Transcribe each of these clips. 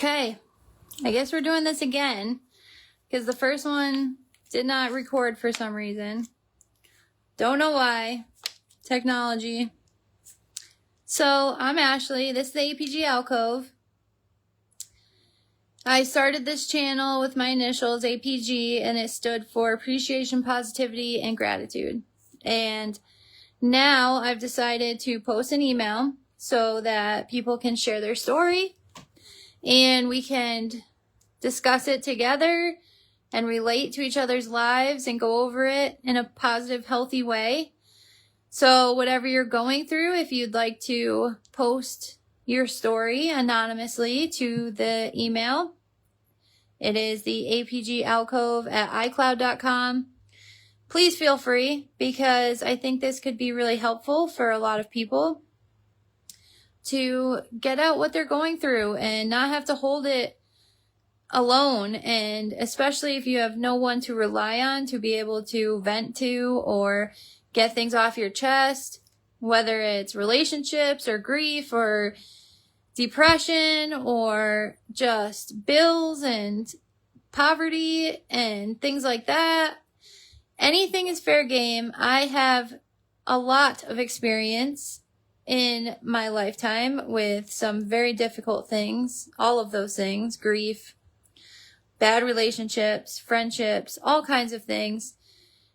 Okay, I guess we're doing this again because the first one did not record for some reason. Don't know why. Technology. So, I'm Ashley. This is the APG Alcove. I started this channel with my initials, APG, and it stood for Appreciation, Positivity, and Gratitude. And now I've decided to post an email so that people can share their story and we can discuss it together and relate to each other's lives and go over it in a positive, healthy way. So whatever you're going through, if you'd like to post your story anonymously to the email, it is the apgalcove@icloud.com. Please feel free, because I think this could be really helpful for a lot of people to get out what they're going through and not have to hold it alone. And especially if you have no one to rely on to be able to vent to or get things off your chest, whether it's relationships or grief or depression or just bills and poverty and things like that. Anything is fair game. I have a lot of experience in my lifetime with some very difficult things, all of those things, grief, bad relationships, friendships, all kinds of things.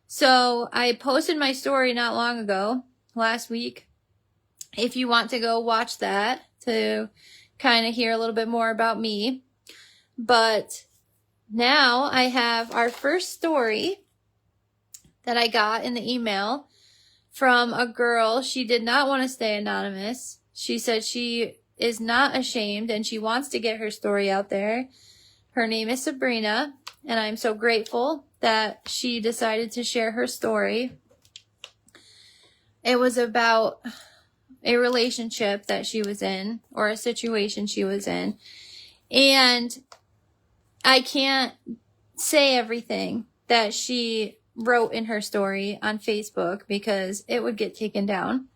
So I posted my story not long ago, last week. If you want to go watch that to kind of hear a little bit more about me. But now I have our first story that I got in the email from a girl. She did not want to stay anonymous. She said she is not ashamed and she wants to get her story out there. Her name is Sabrina, and I'm so grateful that she decided to share her story. It was about a relationship that she was in, or a situation she was in. And I can't say everything that she wrote in her story on Facebook because it would get taken down.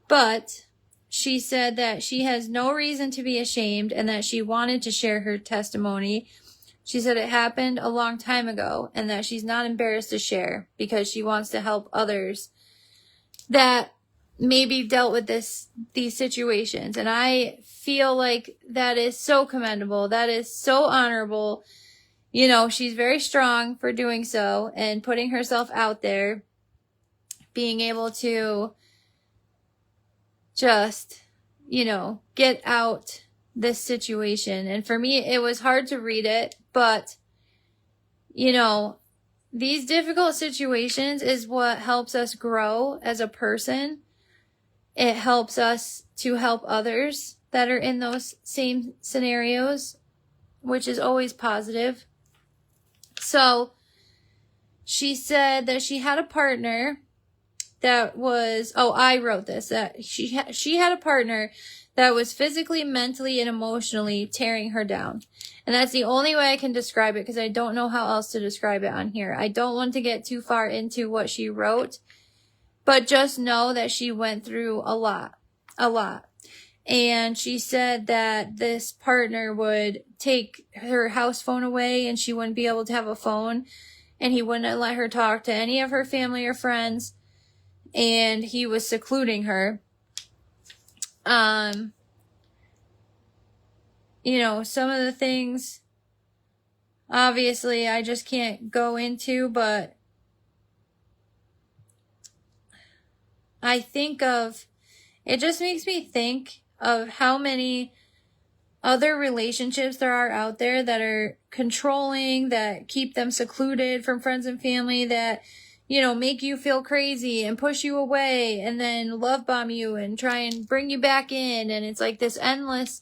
But she said that she has no reason to be ashamed and that she wanted to share her testimony. She said it happened a long time ago and that she's not embarrassed to share because she wants to help others that maybe dealt with these situations. And I feel like that is so commendable. That is so honorable. You know, she's very strong for doing so and putting herself out there, being able to just, get out this situation. And for me, it was hard to read it, but, these difficult situations is what helps us grow as a person. It helps us to help others that are in those same scenarios, which is always positive. So she said that she had a partner that was, I wrote this, that she had a partner that was physically, mentally, and emotionally tearing her down. And that's the only way I can describe it because I don't know how else to describe it on here. I don't want to get too far into what she wrote, but just know that she went through a lot. And she said that this partner would take her house phone away and she wouldn't be able to have a phone. And he wouldn't let her talk to any of her family or friends. And he was secluding her. Some of the things, obviously, I just can't go into, but it just makes me think of how many other relationships there are out there that are controlling, that keep them secluded from friends and family, that, make you feel crazy and push you away and then love bomb you and try and bring you back in. And it's like this endless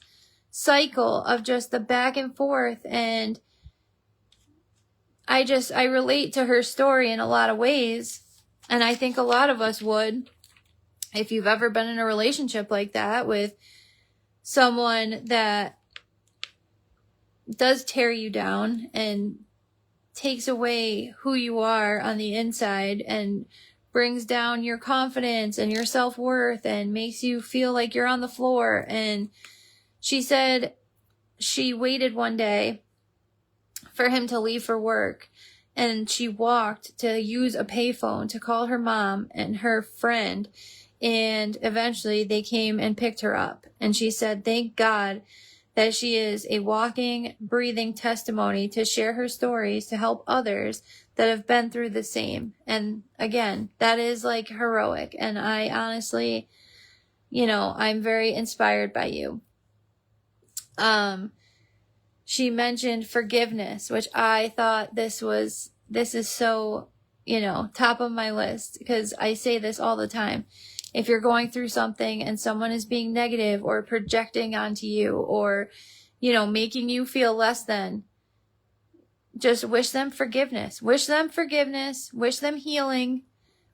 cycle of just the back and forth. And I relate to her story in a lot of ways. And I think a lot of us would. If you've ever been in a relationship like that with someone that does tear you down and takes away who you are on the inside and brings down your confidence and your self-worth and makes you feel like you're on the floor. And she said she waited one day for him to leave for work, and she walked to use a payphone to call her mom and her friend, and eventually they came and picked her up. And she said, thank God that she is a walking, breathing testimony to share her stories to help others that have been through the same. And again, that is like heroic. And I honestly, I'm very inspired by you. She mentioned forgiveness, which I thought this is so, top of my list, because I say this all the time. If you're going through something and someone is being negative or projecting onto you or, making you feel less than, just wish them forgiveness. Wish them forgiveness. Wish them healing.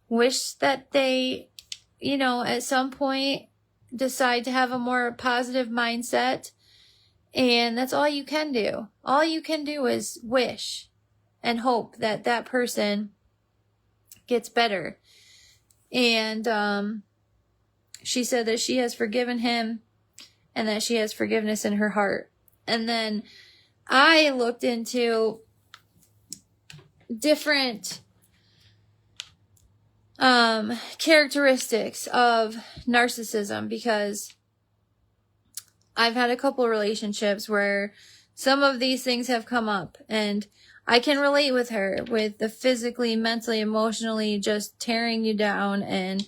Wish that they, at some point decide to have a more positive mindset. And that's all you can do. All you can do is wish and hope that that person gets better. And she said that she has forgiven him and that she has forgiveness in her heart. And then I looked into different characteristics of narcissism, because I've had a couple relationships where some of these things have come up, and I can relate with her with the physically, mentally, emotionally just tearing you down. And,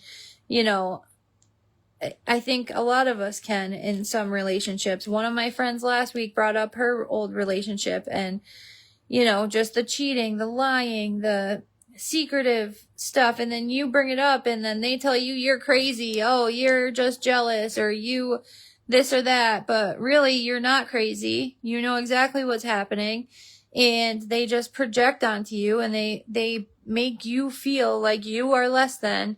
I think a lot of us can in some relationships. One of my friends last week brought up her old relationship, and, just the cheating, the lying, the secretive stuff. And then you bring it up and then they tell you you're crazy. Oh, you're just jealous, or you this or that. But really, you're not crazy. You know exactly what's happening. And they just project onto you, and they make you feel like you are less than.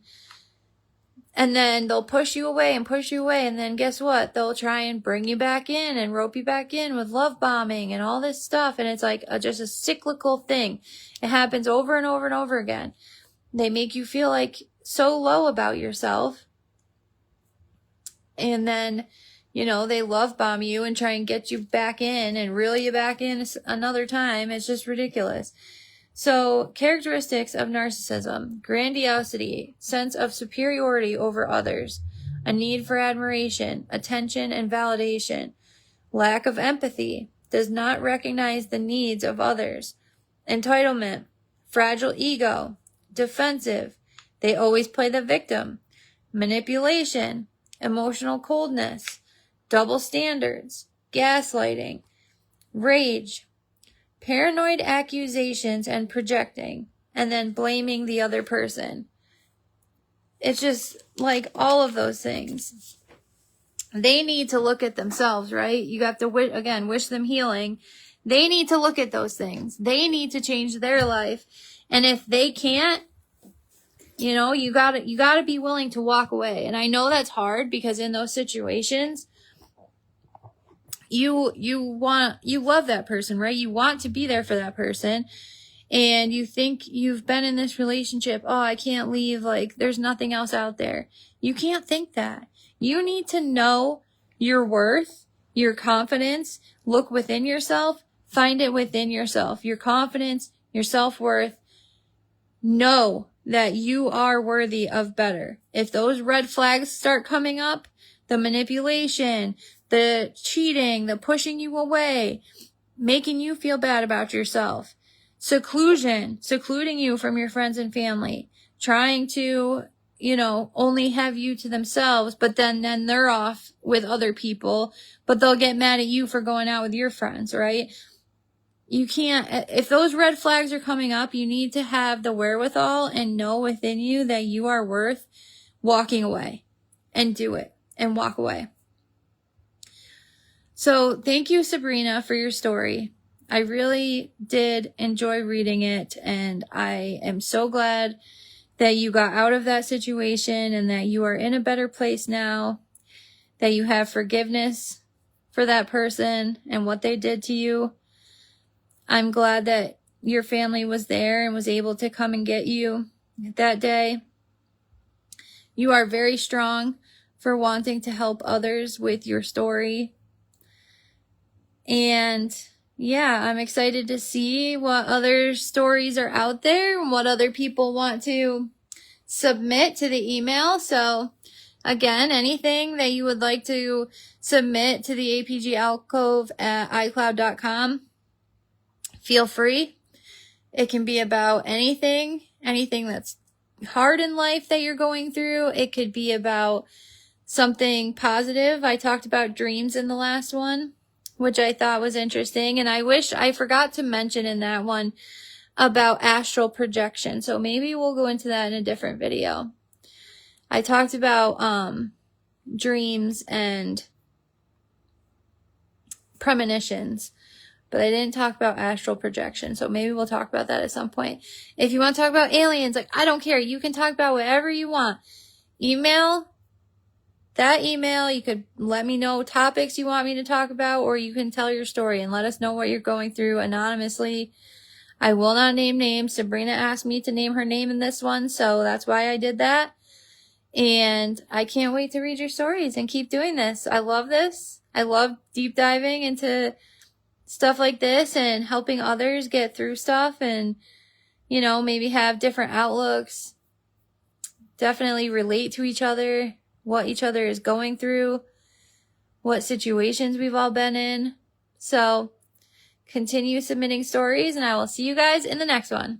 And then they'll push you away and push you away. And then guess what? They'll try and bring you back in and rope you back in with love bombing and all this stuff. And it's like just a cyclical thing. It happens over and over and over again. They make you feel like so low about yourself. And then, they love bomb you and try and get you back in and reel you back in another time. It's just ridiculous. So, characteristics of narcissism: grandiosity, sense of superiority over others, a need for admiration, attention, and validation, lack of empathy, does not recognize the needs of others, entitlement, fragile ego, defensive, they always play the victim, manipulation, emotional coldness, double standards, gaslighting, rage, paranoid accusations and projecting, and then blaming the other person. It's just like all of those things. They need to look at themselves, right? You have to, wish them healing. They need to look at those things. They need to change their life. And if they can't, you gotta be willing to walk away. And I know that's hard, because in those situations, you love that person, right? You want to be there for that person. And you think you've been in this relationship. Oh, I can't leave. Like, there's nothing else out there. You can't think that. You need to know your worth, your confidence. Look within yourself. Find it within yourself. Your confidence, your self-worth. Know that you are worthy of better. If those red flags start coming up, the manipulation, the cheating, the pushing you away, making you feel bad about yourself, secluding you from your friends and family, trying to, only have you to themselves, but then they're off with other people, but they'll get mad at you for going out with your friends, right? You can't, if those red flags are coming up, you need to have the wherewithal and know within you that you are worth walking away, and do it and walk away. So thank you, Sabrina, for your story. I really did enjoy reading it, and I am so glad that you got out of that situation and that you are in a better place now, that you have forgiveness for that person and what they did to you. I'm glad that your family was there and was able to come and get you that day. You are very strong for wanting to help others with your story. And yeah, I'm excited to see what other stories are out there and what other people want to submit to the email. So again, anything that you would like to submit to the apgalcove at icloud.com, feel free. It can be about anything that's hard in life that you're going through. It could be about something positive. I talked about dreams in the last one, which I thought was interesting. And I wish I forgot to mention in that one about astral projection. So maybe we'll go into that in a different video. I talked about dreams and premonitions, but I didn't talk about astral projection. So maybe we'll talk about that at some point. If you want to talk about aliens, like, I don't care. You can talk about whatever you want. Email. You could let me know topics you want me to talk about, or you can tell your story and let us know what you're going through anonymously. I will not name names. Sabrina asked me to name her name in this one, so that's why I did that. And I can't wait to read your stories and keep doing this. I love this. I love deep diving into stuff like this and helping others get through stuff and, maybe have different outlooks. Definitely relate to each other, what each other is going through, what situations we've all been in. So continue submitting stories, and I will see you guys in the next one.